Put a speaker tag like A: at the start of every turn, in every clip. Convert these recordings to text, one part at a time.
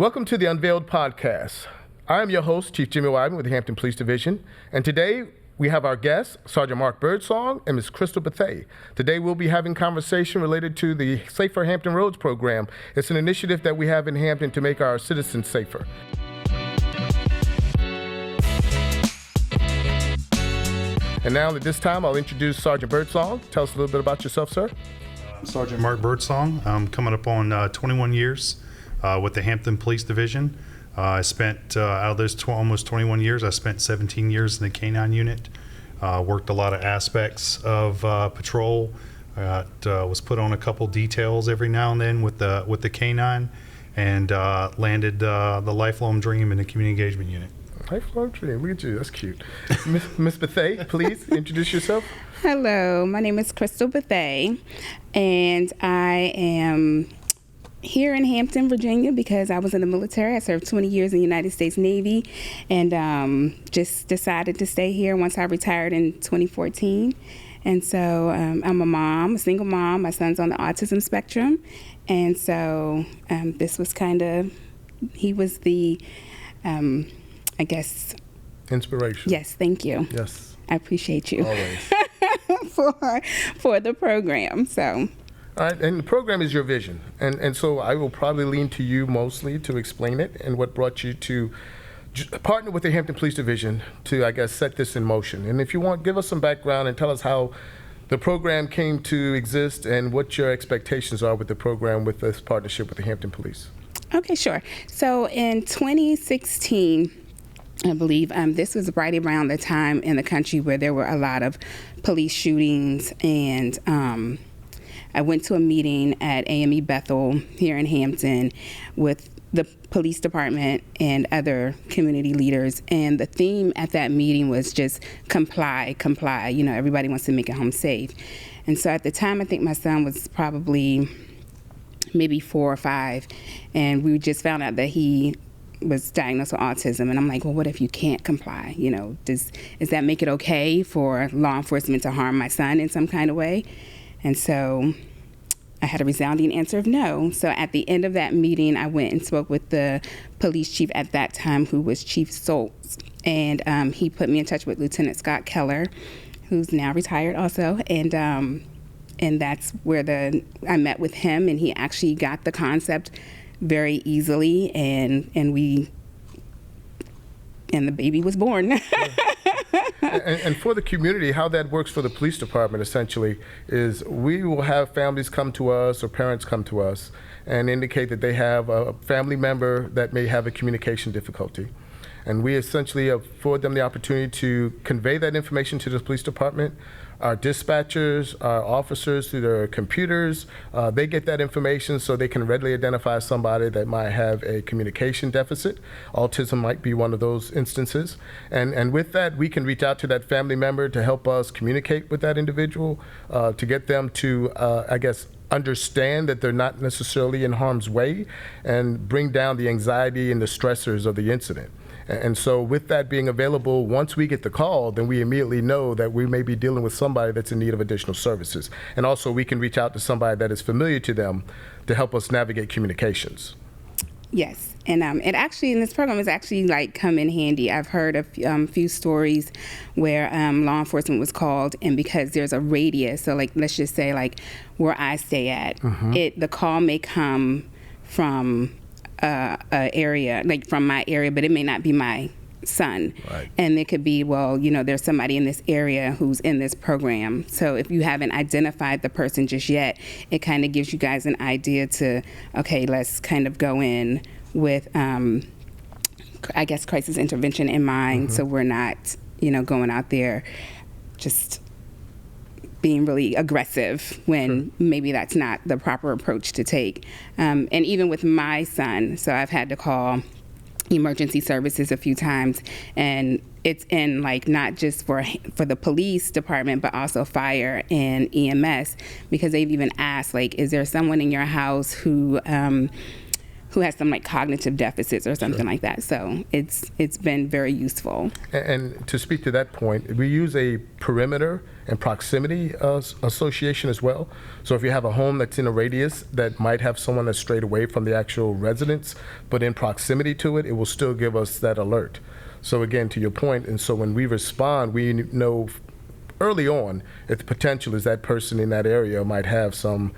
A: Welcome to the Unveiled podcast. I am your host, Chief Jimmie Wideman with the Hampton Police Division, and today we have our guests, Sergeant Mark Birdsong and Ms. Crystal Bethea. Today we'll be having conversation related to the Safer Hampton Roads program. It's an initiative that we have in Hampton to make our citizens safer. And now at this time, I'll introduce Sergeant Birdsong. Tell us a little bit about yourself, sir.
B: I'm Sergeant Mark Birdsong. I'm coming up on 21 years with the Hampton Police Division. I spent, out of those almost 21 years, I spent 17 years in the K-9 unit. Worked a lot of aspects of patrol. Was put on a couple details every now and then with the K-9, and landed the lifelong dream in the community engagement unit.
A: Lifelong dream, look at you, that's cute. Ms. Bethea, please introduce yourself.
C: Hello, my name is Crystal Bethea, and I am here in Hampton, Virginia, because I was in the military. I served 20 years in the United States Navy, and just decided to stay here once I retired in 2014. And so I'm a mom, a single mom. My son's on the autism spectrum, and so this was he was the, I guess.
A: Inspiration.
C: Yes, thank you.
A: Yes.
C: I appreciate you.
A: Always.
C: for the program, so.
A: All right, and the program is your vision, and so I will probably lean to you mostly to explain it and what brought you to partner with the Hampton Police Division to, I guess, set this in motion. And if you want, give us some background and tell us how the program came to exist and what your expectations are with the program with this partnership with the Hampton Police.
C: Okay, sure. So in 2016, I believe this was right around the time in the country where there were a lot of police shootings, and I went to a meeting at AME Bethel here in Hampton with the police department and other community leaders, and the theme at that meeting was just comply. You know, everybody wants to make it home safe. And so at the time, I think my son was probably maybe 4 or 5, and we just found out that he was diagnosed with autism. And I'm like, well, what if you can't comply? You know, does that make it okay for law enforcement to harm my son in some kind of way? And so I had a resounding answer of no. So at the end of that meeting, I went and spoke with the police chief at that time, who was Chief Soltz. And he put me in touch with Lieutenant Scott Keller, who's now retired also. And that's where I met with him, and he actually got the concept very easily, and the baby was born.
A: And for the community, how that works for the police department essentially is we will have families come to us or parents come to us and indicate that they have a family member that may have a communication difficulty. And we essentially afford them the opportunity to convey that information to the police department. Our dispatchers, our officers, through their computers, they get that information so they can readily identify somebody that might have a communication deficit. Autism might be one of those instances. And with that, we can reach out to that family member to help us communicate with that individual, to get them to, I guess, understand that they're not necessarily in harm's way, and bring down the anxiety and the stressors of the incident. And so with that being available, once we get the call, then we immediately know that we may be dealing with somebody that's in need of additional services. And also we can reach out to somebody that is familiar to them to help us navigate communications.
C: Yes, and it actually, in this program, has actually come in handy. I've heard a few stories where law enforcement was called, and because there's a radius, so let's just say where I stay at, the call may come from area, from my area, but it may not be my son.
A: Right.
C: And it could be, well, there's somebody in this area who's in this program. So if you haven't identified the person just yet, it kind of gives you guys an idea to, okay, let's kind of go in with, I guess, crisis intervention in mind. So we're not, going out there just being really aggressive when maybe that's not the proper approach to take. And even with my son, so I've had to call emergency services a few times, and it's in not just for the police department, but also fire and EMS, because they've even asked, is there someone in your house who who has some like cognitive deficits or something like that. So it's been very useful.
A: And to speak to that point, we use a perimeter and proximity association as well. So if you have a home that's in a radius that might have someone that's strayed away from the actual residence, but in proximity to it, it will still give us that alert. So again, to your point, and so when we respond, we know early on if the potential is that person in that area might have some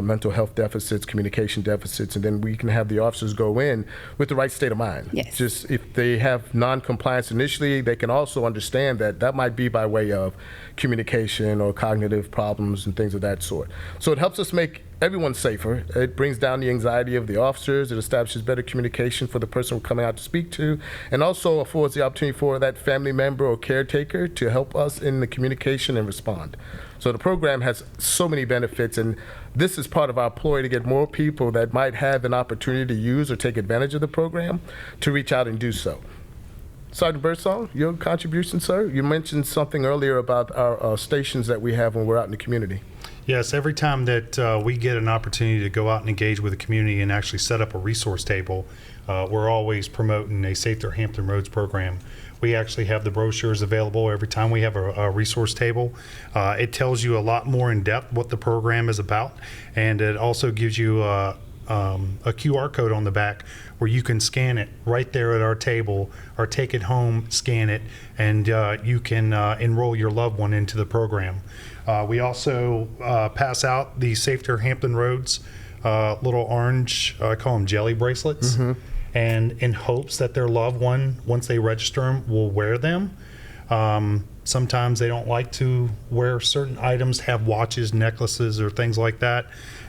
A: mental health deficits, communication deficits, and then we can have the officers go in with the right state of mind.
C: Yes.
A: Just if they have non-compliance initially, they can also understand that that might be by way of communication or cognitive problems and things of that sort. So it helps us make everyone safer. It brings down the anxiety of the officers. It establishes better communication for the person we're coming out to speak to, and also affords the opportunity for that family member or caretaker to help us in the communication and respond. So the program has so many benefits, and this is part of our ploy to get more people that might have an opportunity to use or take advantage of the program to reach out and do so. Sergeant Birdsong, your contribution, sir? You mentioned something earlier about our stations that we have when we're out in the community.
B: Yes, every time that we get an opportunity to go out and engage with the community and actually set up a resource table, we're always promoting a Safer Hampton Roads program. We actually have the brochures available every time we have a resource table. It tells you a lot more in depth what the program is about, and it also gives you a QR code on the back where you can scan it right there at our table or take it home, scan it, and you can enroll your loved one into the program. We also pass out the Safer Hampton Roads little orange, I call them jelly bracelets, and in hopes that their loved one, once they register them, will wear them. Sometimes they don't like to wear certain items, have watches, necklaces, or things like that.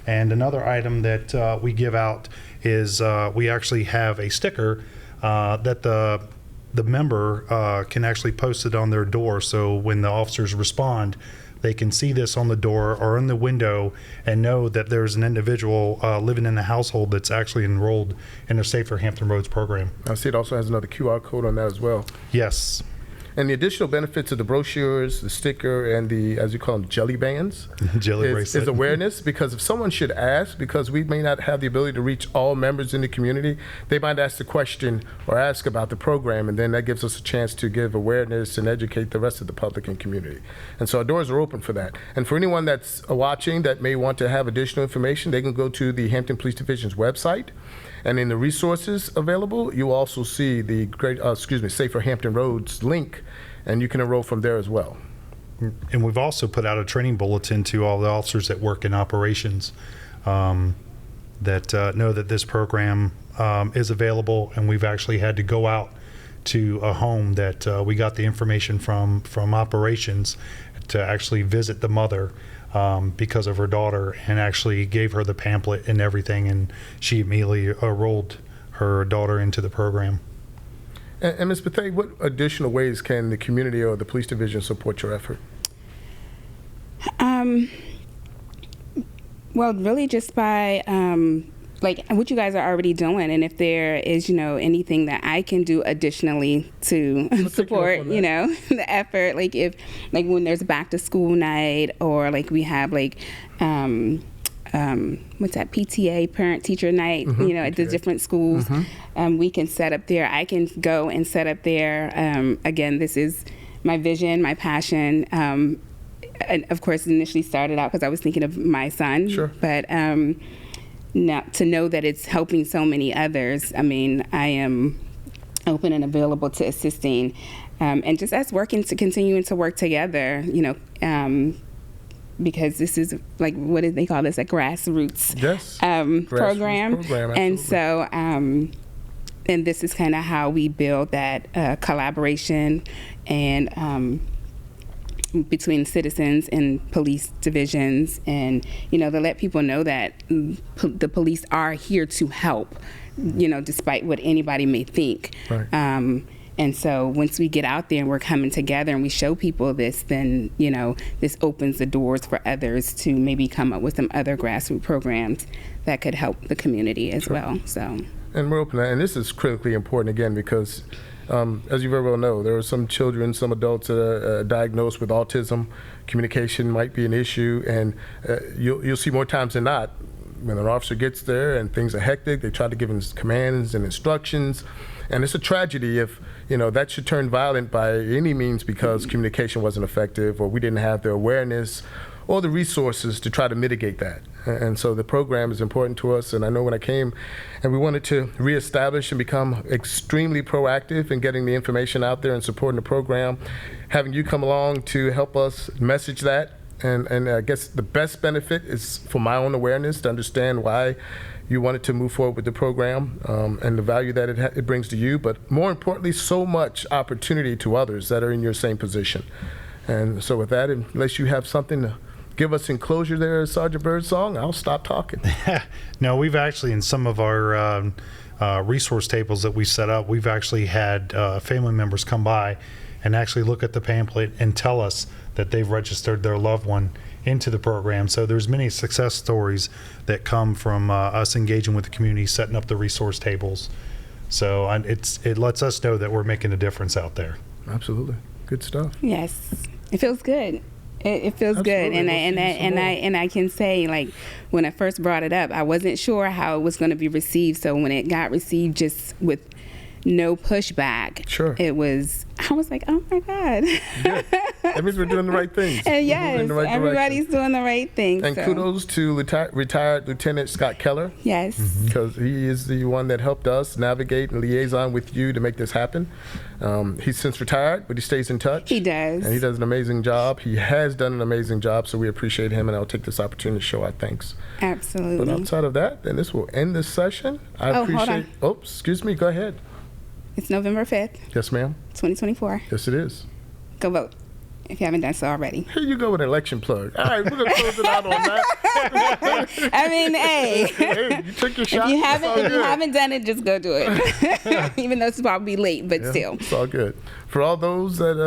B: And another item that we give out is we actually have a sticker that the member can actually post it on their door. So when the officers respond, they can see this on the door or in the window and know that there's an individual living in the household that's actually enrolled in the Safer Hampton Roads program.
A: I see it also has another QR code on that as well.
B: Yes.
A: And the additional benefits of the brochures, the sticker, and the, as you call them, jelly bands, is awareness. Because if someone should ask, because we may not have the ability to reach all members in the community, they might ask the question or ask about the program, and then that gives us a chance to give awareness and educate the rest of the public and community. And so our doors are open for that. And for anyone that's watching that may want to have additional information, they can go to the Hampton Police Division's website. And in the resources available, you also see the Safer Hampton Roads link, and you can enroll from there as well.
B: And we've also put out a training bulletin to all the officers that work in operations that know that this program is available, and we've actually had to go out to a home that we got the information from operations to actually visit the mother because of her daughter, and actually gave her the pamphlet and everything, and she immediately enrolled her daughter into the program.
A: And Ms. Bethea, what additional ways can the community or the police division support your effort?
C: Well, really just by like what you guys are already doing, and if there is, anything that I can do additionally to support, the effort, like if, like when there's back to school night, or like we have like, what's that, PTA, parent teacher night, at the different schools, we can set up there. I can go and set up there. Again, this is my vision, my passion. And of course, initially started out because I was thinking of my son, but now to know that it's helping so many others, I mean, I am open and available to assisting, and just us continuing to work together, because this is like, what do they call this, a grassroots program. And so, and this is kind of how we build that collaboration and between citizens and police divisions, and to let people know that the police are here to help, despite what anybody may think. And so once we get out there and we're coming together and we show people this, then this opens the doors for others to maybe come up with some other grassroots programs that could help the community as well. So,
A: and we're open to that, and this is critically important again because as you very well know, there are some children, some adults that are diagnosed with autism. Communication might be an issue, and you'll see more times than not, when an officer gets there and things are hectic, they try to give him commands and instructions. And it's a tragedy if, that should turn violent by any means because communication wasn't effective or we didn't have the awareness or the resources to try to mitigate that. And so the program is important to us. And I know when I came and we wanted to reestablish and become extremely proactive in getting the information out there and supporting the program, having you come along to help us message that. And I guess the best benefit is for my own awareness to understand why you wanted to move forward with the program and the value that it brings to you, but more importantly, so much opportunity to others that are in your same position. And so with that, unless you have something to give us in closure there, Sergeant Birdsong, I'll stop talking.
B: No, we've actually, in some of our resource tables that we set up, we've actually had family members come by and actually look at the pamphlet and tell us that they've registered their loved one into the program. So there's many success stories that come from us engaging with the community, setting up the resource tables. So it lets us know that we're making a difference out there.
A: Absolutely. Good stuff.
C: Yes. It feels good. It feels good,
A: Absolutely.
C: and I can say, like, when I first brought it up, I wasn't sure how it was going to be received. So when it got received just with no pushback,
A: Sure.
C: I was like, oh my God.
A: Yeah. That means we're doing the right things.
C: And
A: We're moving in
C: yes,
A: the right
C: everybody's
A: direction.
C: doing the right thing.
A: And
C: so.
A: kudos to retired Lieutenant Scott Keller,
C: Yes.
A: because he is the one that helped us navigate and liaison with you to make this happen. He's since retired, but he stays in touch.
C: He does.
A: And he does an amazing job. He has done an amazing job, so we appreciate him, and I'll take this opportunity to show our thanks.
C: Absolutely.
A: But outside of that, then this will end this session. I
C: hold
A: appreciate.
C: on.
A: Oh, excuse me. Go ahead.
C: It's November 5th,
A: Yes, ma'am.
C: 2024.
A: Yes, it is.
C: Go vote if you haven't done so already.
A: Here you go with an election plug. All right, we're gonna close it out on that.
C: I mean, hey.
A: Hey, you took your shot.
C: If you
A: It's all good.
C: haven't done it, just go do it. Even though it's probably late, but
A: Yeah,
C: still.
A: it's all good. For all those that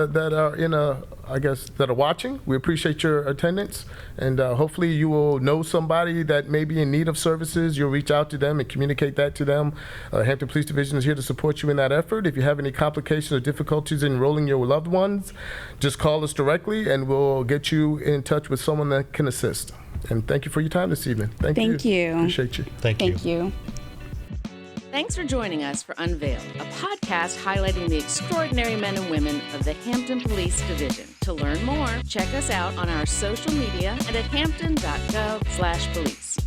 A: are watching, we appreciate your attendance, and hopefully you will know somebody that may be in need of services. You'll reach out to them and communicate that to them. Hampton Police Division is here to support you in that effort. If you have any complications or difficulties in enrolling your loved ones, just call us directly, and we'll get you in touch with someone that can assist. And thank you for your time this evening. Thank you.
C: Thank you.
A: Appreciate you.
B: Thank you.
C: Thank you.
D: Thanks for joining us for Unveiled, a podcast highlighting the extraordinary men and women of the Hampton Police Division. To learn more, check us out on our social media and at hampton.gov/police.